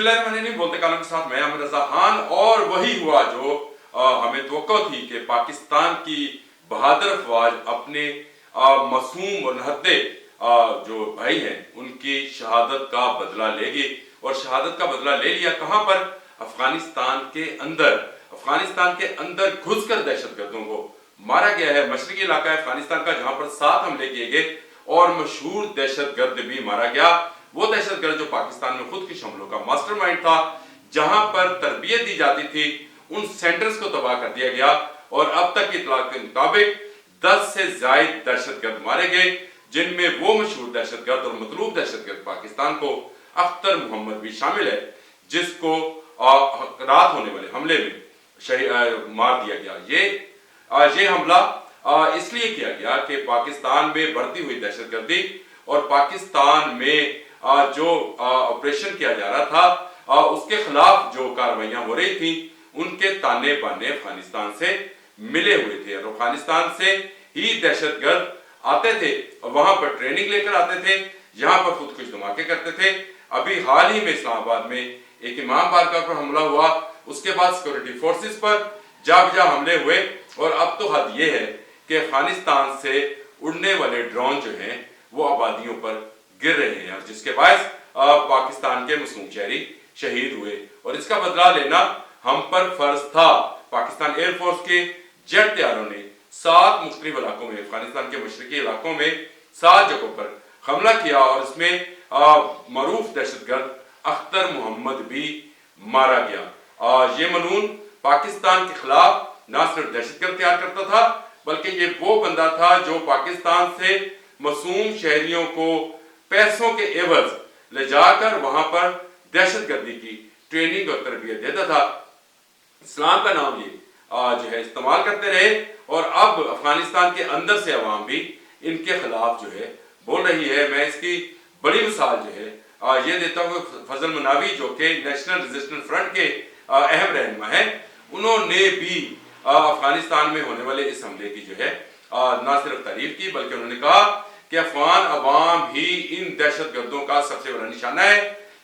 बिस्मिल्लाहिर्रहमानिर्रहीम। बोलते कालम के साथ मैं आमिर रज़ा खान। और वही हुआ जो हमें तवक्को थी कि पाकिस्तान की बहादुर अफवाज अपने मासूम और निहत्थे जो भाई हैं उनकी शहादत का बदला लेगी। और शहादत का बदला ले लिया कहाँ पर? अफगानिस्तान के अंदर। अफगानिस्तान के अंदर घुसकर दहशतगर्दों को मारा गया है। मशरकी इलाका है अफगानिस्तान का जहां पर 7 हमले किए गए और मशहूर दहशतगर्द भी मारा गया। वो दहशतगर्द जो पाकिस्तान में खुद की हमलों का मास्टरमाइंड था, जहां पर तरबियत दी जाती थी, उन सेंटर्स को तबाह कर दिया गया। और अब तक की इत्तला के मुताबिक 10 से ज्यादा दहशतगर्द मारे गए, जिनमें वो मशहूर दहशतगर्द और मतलूब दहशतगर्द पाकिस्तान को अख्तर मोहम्मद भी शामिल है, जिसको रात होने वाले हमले में मार दिया गया। ये हमला इसलिए किया गया कि पाकिस्तान में बढ़ती हुई दहशतगर्दी और पाकिस्तान में जो ऑपरेशन किया जा रहा था उसके खिलाफ जो कार्रवाइयां हो रही थी, उनके ताने बाने अफगानिस्तान से मिले हुए थे। और अफगानिस्तान से ही दहशतगर्द आते थे और वहां पर ट्रेनिंग लेकर आते थे, यहाँ पर खुदकुश धमाके करते थे। अभी हाल ही में इस्लामाबाद में एक इमाम बारगाह पर हमला हुआ, उसके बाद सिक्योरिटी फोर्सेस पर जा हमले हुए। और अब तो हद ये है कि अफगानिस्तान से उड़ने वाले ड्रोन जो हैं वो आबादियों पर गिर रहे हैं, और जिसके बायस पाकिस्तान के मासूम शहरी शहीद हुए। और इसका बदला लेना हम पर फर्ज था। पाकिस्तान एयरफोर्स के जेट तैयारों ने 7 मुख्तलिफ इलाकों में, अफगानिस्तान के मशरकी इलाकों में 7 जगहों पर हमला किया और इसमें मरूफ दहशतगर्द अख्तर मोहम्मद भी मारा गया। ये मलून पाकिस्तान के खिलाफ न सिर्फ दहशतगर्द तैयार करता था, बल्कि ये वो बंदा था जो पाकिस्तान से मासूम शहरियों को पैसों के एवज ले जाकर वहां पर दहशतगर्दी की ट्रेनिंग और तरबियत देता था। इस्लाम का नाम ये जो है इस्तेमाल करते रहे, और अब अफगानिस्तान के अंदर से अवाम भी इनके खिलाफ जो है बोल रही है। मैं इसकी बड़ी मिसाल जो है ये देता हूँ। फजल मनावी जो कि नेशनल रेजिस्टेंस फ्रंट के अहम रहनुमा हैं, उन्होंने भी अफगानिस्तान में होने वाले इस हमले की जो है न सिर्फ तारीफ की, बल्कि उन्होंने कहा कि अफगान अवाम ही इन दहशतगर्दों का सबसे बड़ा निशाना है,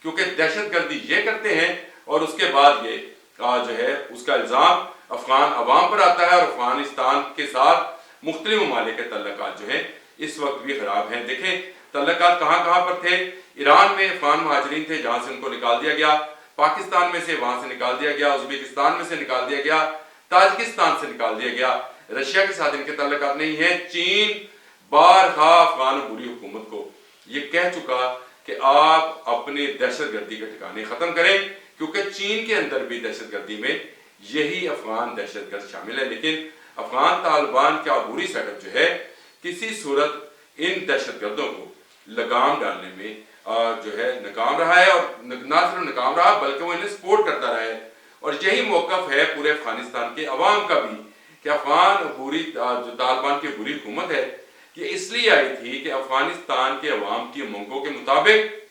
क्योंकि दहशतगर्दी ये करते हैं और उसके बाद ये जो है उसका इल्जाम अफगान अवाम पर आता है। और अफगानिस्तान के साथ मुख्तलिफ ममालिक के तल्लुकात जो है इस वक्त भी खराब हैं। देखें तल्लुकात कहाँ पर थे। ईरान में अफगान महाजरीन थे, जहां से उनको निकाल दिया गया। पाकिस्तान में से वहां से निकाल दिया गया, उज्बेकिस्तान में से निकाल दिया गया, ताजिकिस्तान से निकाल दिया गया। रशिया के साथ इनके तल्लुकात नहीं है। चीन बारहा अफगान बुरी हुकूमत को ये कह चुका कि आप अपने दहशतगर्दी के ठिकाने खत्म करें, क्योंकि चीन के अंदर भी दहशतगर्दी में यही अफगान दहशतगर्द शामिल है। लेकिन अफगान तालिबान का अबूरी सेटअप जो है किसी सूरत इन दहशतगर्दों को लगाम डालने में जो है नाकाम रहा है। और न सिर्फ नाकाम रहा, बल्कि वो इन्हें सपोर्ट करता रहा है। और यही मौकफ है पूरे अफगानिस्तान के अवाम का भी कि अफगान बुरी जो तालिबान की बुरी हुकूमत है, ये इसलिए आई थी कि अफगानिस्तान के अवाम की मांगों के मुताबिक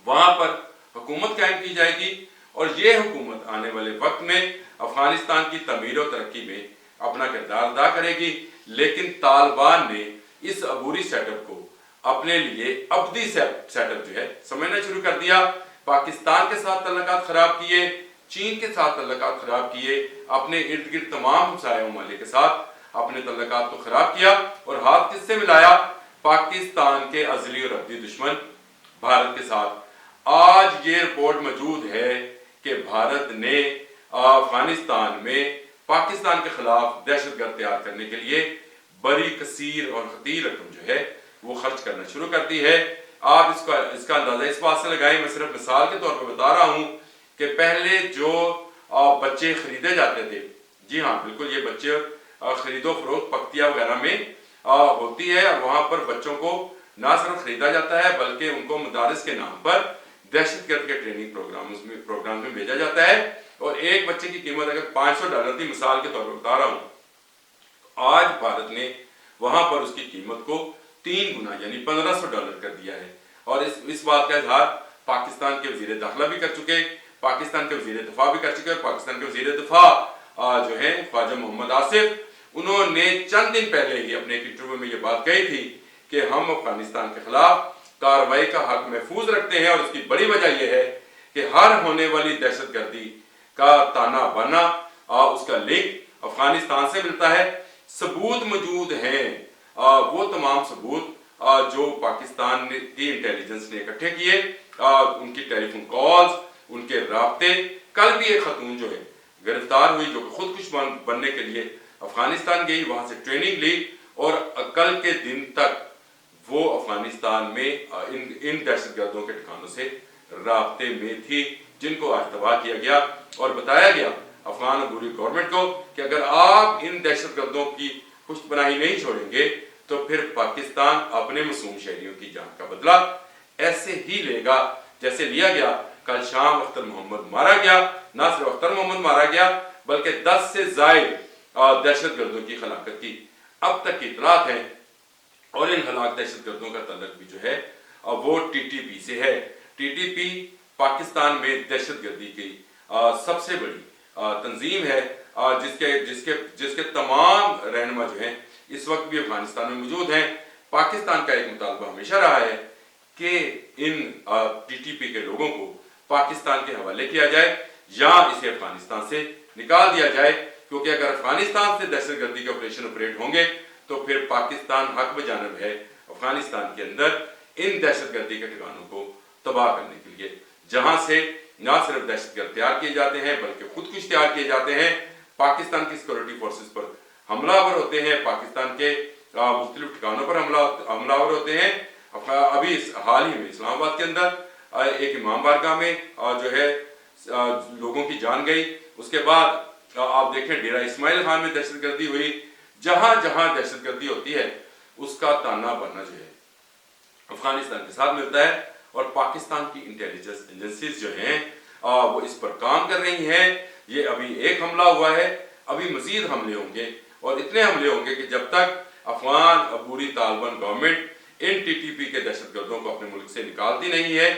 वहां पर हुकूमत कायम की जाएगी, और ये हुकूमत आने वाले वक्त में अफगानिस्तान की तमीर और तरक्की में अपना किरदार अदा करेगी। लेकिन तालिबान ने इस अबूरी सेटअप को अपने लिए अब्दी सेटअप जो है समझना शुरू कर दिया। पाकिस्तान के साथ तल्लुकात खराब किए, चीन के साथ तल्लुकात खराब किए, अपने इर्द गिर्द तमाम हमसाया ममालिक के साथ अपने तल्लुकात को खराब किया, और हाथ किससे मिलाया? पाकिस्तान के अज़ली और अब्दी दुश्मन भारत के साथ। आज ये रिपोर्ट मौजूद है कि भारत ने अफगानिस्तान में पाकिस्तान के खिलाफ दहशतगर्द तैयार करने के लिए बड़ी कसीर और खतीर रकम जो है वो खर्च करना शुरू कर दी है। आप इसका अंदाजा इस बात से लगाएं, मैं सिर्फ मिसाल के तौर पर बता रहा हूं कि पहले जो बच्चे खरीदे जाते थे, जी हाँ बिल्कुल, ये बच्चे खरीदो फरोख्त पख्तिया वगैरह में होती है, और वहां पर बच्चों को ना सिर्फ खरीदा जाता है बल्कि उनको मदारिस के नाम पर दहशतगर्द के ट्रेनिंग प्रोग्राम में भेजा जाता है। और एक बच्चे की कीमत अगर $500 थी, मिसाल के तौर पर बता रहा हूं, आज भारत ने वहां पर उसकी कीमत को 3 गुना यानी $1500 कर दिया है। और इस बात का इजहार पाकिस्तान के वजीर दाखिला भी कर चुके, पाकिस्तान के वजीर दिफा भी कर चुके। पाकिस्तान के वजीर दिफा जो है ख्वाजा मोहम्मद आसिफ, उन्होंने चंद दिन पहले ही अपने एक इंटरव्यू में ये बात कही थी कि हम अफगानिस्तान के खिलाफ कार्रवाई का हक महफूज रखते हैं। और उसकी बड़ी वजह यह है कि हर होने वाली दहशत गर्दी का ताना बाना उसका लिंक अफगानिस्तान से मिलता है। सबूत मौजूद हैं, वो तमाम सबूत जो पाकिस्तान की इंटेलिजेंस ने इकट्ठे किए, उनकी टेलीफोन कॉल्स, उनके राब्ते। कल भी एक खतून जो है गिरफ्तार हुई जो खुदकुश बनने के लिए अफगानिस्तान गई, वहां से ट्रेनिंग ली और कल के दिन तक वो अफगानिस्तान में इन दहशतगर्दों के ठिकानों से राब्ते में थी, जिनको आज तबाह किया गया और बताया गया अफगान अबूरी गवर्नमेंट को कि अगर आप इन दहशतगर्दों की पुष्टपनाही नहीं छोड़ेंगे तो फिर पाकिस्तान अपने मासूम शहरियों की जान का बदला ऐसे ही लेगा जैसे लिया गया। कल शाम अख्तर मोहम्मद मारा गया, ना सिर्फ अख्तर मोहम्मद मारा गया बल्कि 10 से ज्यादा दहशतगर्दों की हलाकत की अब तक की इतलात है। और इन हलाक दहशतगर्दों का तल्लुक भी जो है वो टीटीपी से है। टीटीपी पाकिस्तान में दहशतगर्दी की सबसे बड़ी तंजीम है, जिसके जिसके जिसके तमाम रहनुमा जो हैं इस वक्त भी अफगानिस्तान में मौजूद हैं। पाकिस्तान का एक मुतालबा हमेशा रहा है कि इन टीटीपी के लोगों को पाकिस्तान के हवाले किया जाए या इसे अफगानिस्तान से निकाल दिया जाए, क्योंकि अगर अफगानिस्तान से दहशतगर्दी के ऑपरेशन ऑपरेट होंगे तो फिर पाकिस्तान हक बजानब है अफगानिस्तान के अंदर इन दहशतगर्दी के ठिकानों को तबाह करने के लिए, जहां से न सिर्फ दहशतगर्द तैयार किए जाते हैं बल्कि खुद कुछ तैयार किए जाते हैं। पाकिस्तान की सिक्योरिटी फोर्सेस पर हमलावर होते हैं, पाकिस्तान के मुख्तलिफ ठिकानों पर हमलावर होते हैं। अभी हाल ही में इस्लामाबाद के अंदर एक इमाम बारगाह में जो है लोगों की जान गई। उसके बाद आप देखें डेरा इस्माइल खान में दहशतगर्दी हुई। जहां जहां दहशतगर्दी होती है उसका ताना बाना जो है अफगानिस्तान के साथ मिलता है और पाकिस्तान की इंटेलिजेंस एजेंसीज जो हैं वो इस पर काम कर रही हैं। ये अभी एक हमला हुआ है, अभी मजीद हमले होंगे और इतने हमले होंगे कि जब तक अफगान अबूरी तालिबान गवर्नमेंट इन टीटीपी के दहशतगर्दों को अपने मुल्क से निकालती नहीं है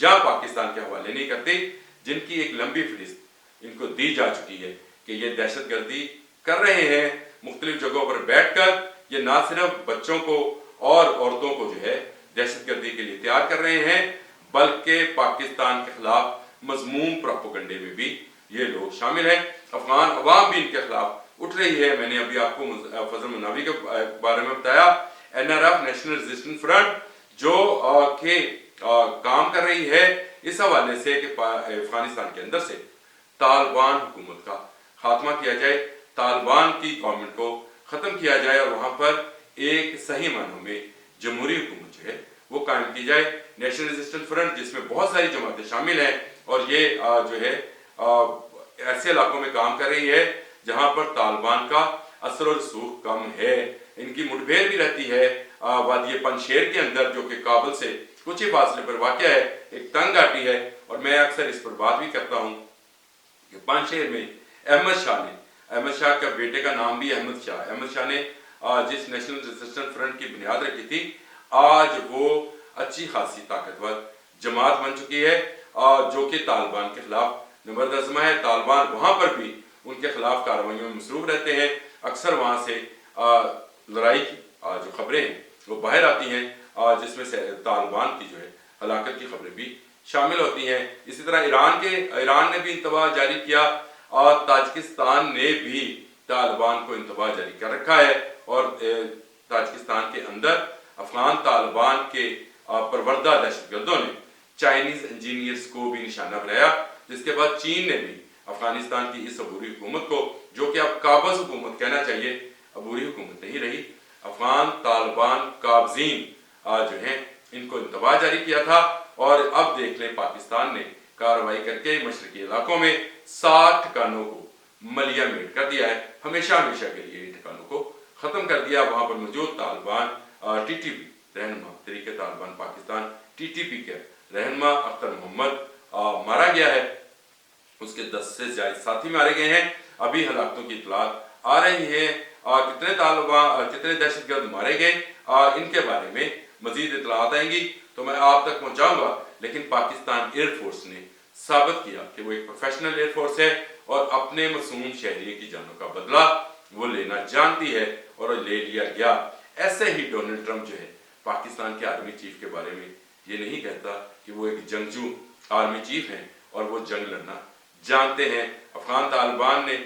या पाकिस्तान के हवाले नहीं करती, जिनकी एक लंबी फहरिस्त इनको दी जा चुकी है कि ये दहशतगर्दी कर रहे हैं मुख्तलिफ जगहों पर बैठकर। ये ना सिर्फ बच्चों को और औरतों को जो है दहशतगर्दी के लिए तैयार कर रहे हैं बल्कि पाकिस्तान के खिलाफ मजमूम प्रोपेगेंडे में भी ये लोग शामिल हैं। अफगान अवाम भी इनके खिलाफ उठ रही है। मैंने अभी आपको फजल मुनावी के बारे में बताया, एनआरएफ नेशनल रेजिस्टेंस फ्रंट जो काम कर रही है इस हवाले से कि अफगानिस्तान के अंदर से तालिबान हुकूमत का खात्मा किया जाए, तालिबान की गवर्नमेंट को खत्म किया जाए और वहां पर एक सही मानों में जमहूरी हुकूमत जो है वो कायम की जाए। नेशनल रेजिस्टेंस फ्रंट जिसमें बहुत सारी जमातें शामिल हैं और ये जो है ऐसे इलाकों में काम कर रही है जहां पर तालिबान का असर और रसूख कम है। इनकी मुठभेड़ भी रहती है वादी पंजशेर के अंदर, जो कि काबुल से कुछ ही फासले पर वाक़या है, एक तंग घाटी है। और मैं अक्सर इस पर बात भी करता हूँ कि पंजशेर में अहमद शाह का बेटे का नाम भी अहमद शाह ने जिस नेशनल रेजिस्टेंस फ्रंट की बुनियाद रखी थी, आज वो अच्छी खासी ताकतवर जमात बन चुकी है जो कि तालिबान के खिलाफ नबर्द-ए-अज़मा है। तालिबान वहां पर भी उनके खिलाफ कार्रवाइयों में मसरूफ रहते हैं। अक्सर वहां से लड़ाई की जो खबरें हैं वो बाहर आती हैं, जिसमें से तालिबान की जो है हलाकत की खबरें भी शामिल होती हैं। इसी तरह ईरान ने भी इंतबाह जारी किया और ताजिकिस्तान ने भी तालिबान को इंतबाह जारी कर रखा है और ताजिकिस्तान के अंदर अफगान तालिबान के परवरदा दहशतगर्दों ने चाइनीज इंजीनियर्स को भी निशाना बनाया, जिसके बाद चीन ने भी अफगानिस्तान की इस अबूरी हुकूमत को, जो कि अब काबज हुकूमत कहना चाहिए, अबूरी हुकूमत नहीं रही, अफगान तालिबान काबजीन जो हैं इनको इंतबाह जारी किया था। और अब देख लें पाकिस्तान ने कार्रवाई करके मशरकी इलाकों में 60 ठिकानों को मलिया मेट कर दिया है, हमेशा के लिए इन ठिकानों को खत्म कर दिया। वहां पर मौजूद तालिबान टीटीपी रहनुमा तरीके तालिबान पाकिस्तान टीटीपी के रहनुमा अख्तर मोहम्मद मारा गया है, उसके 10 से ज्यादा साथी मारे गए हैं। अभी हलाकतों की इतलात आ रही है, कितने दहशतगर्द मारे गए इनके बारे में मजीद इतलात आएंगी तो मैं आप तक पहुंचाऊंगा। लेकिन पाकिस्तान एयरफोर्स ने साबित किया कि वो एक प्रोफेशनल एयरफोर्स है और अपने मासूम शहरी की जानों का बदला वो लेना जानती है और ले लिया गया। ऐसे ही डोनाल्ड ट्रंप जो है पाकिस्तान के आर्मी चीफ के बारे में ये नहीं कहता कि वो एक जंगजू आर्मी चीफ हैं और वो जंग लड़ना जानते हैं। अफगान तालिबान ने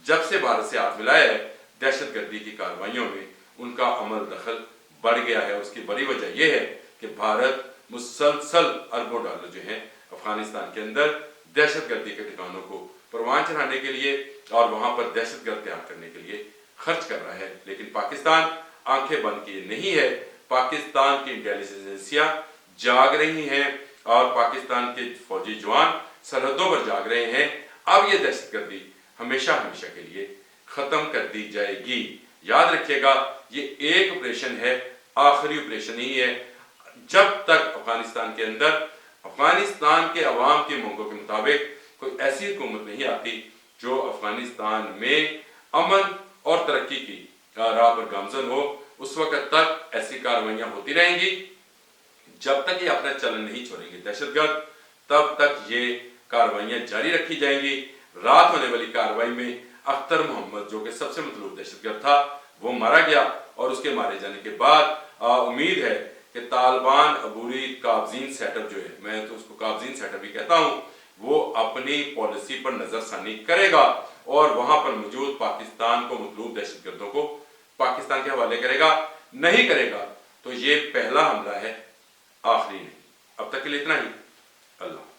जब से भारत से हाथ मिलाया है, दहशतगर्दी की कार्रवाइयों में उनका अमल दखल बढ़ गया है। उसकी बड़ी वजह यह है कि भारत मुसलसल अरबों डॉलर जो हैं अफगानिस्तान के अंदर दहशतगर्दी के ठिकानों को परवान चढ़ाने के लिए और वहां पर दहशतगर्द तैयार करने के लिए खर्च कर रहा है। लेकिन पाकिस्तान आंखें बंद किए नहीं है। पाकिस्तान की इंटेलिजेंस एजेंसियां जाग रही हैं और पाकिस्तान के फौजी जवान सरहदों पर जाग रहे हैं। अब ये दहशतगर्दी हमेशा हमेशा के लिए खत्म कर दी जाएगी। याद रखिएगा, ये एक ऑपरेशन है, आखिरी ऑपरेशन ही है। जब तक अफगानिस्तान के अंदर अफगानिस्तान के अवाम की मांगों के मुताबिक कोई ऐसी हुकूमत नहीं आती जो अफगानिस्तान में अमन और तरक्की की राह पर गामजन हो, उस वक्त तक ऐसी कार्रवाइयां होती रहेंगी। जब तक ये अपना चलन नहीं छोड़ेंगे दहशतगर्द, तब तक ये कार्रवाइयां जारी रखी जाएंगी। रात होने वाली कार्रवाई में अख्तर मोहम्मद, जो कि सबसे मतलूब दहशतगर्द था, वो मारा गया और उसके मारे जाने के बाद उम्मीद है कि तालिबान अबूरी काबजीन सेटअप जो है, मैं तो उसको काबजीन सेटअप ही कहता हूँ, वो अपनी पॉलिसी पर नजरसानी करेगा और वहां पर मौजूद पाकिस्तान को मतलूब दहशतगर्दों को पाकिस्तान के हवाले करेगा। नहीं करेगा तो ये पहला हमला है, आखिरी नहीं। अब तक के लिए इतना ही। अल्लाह।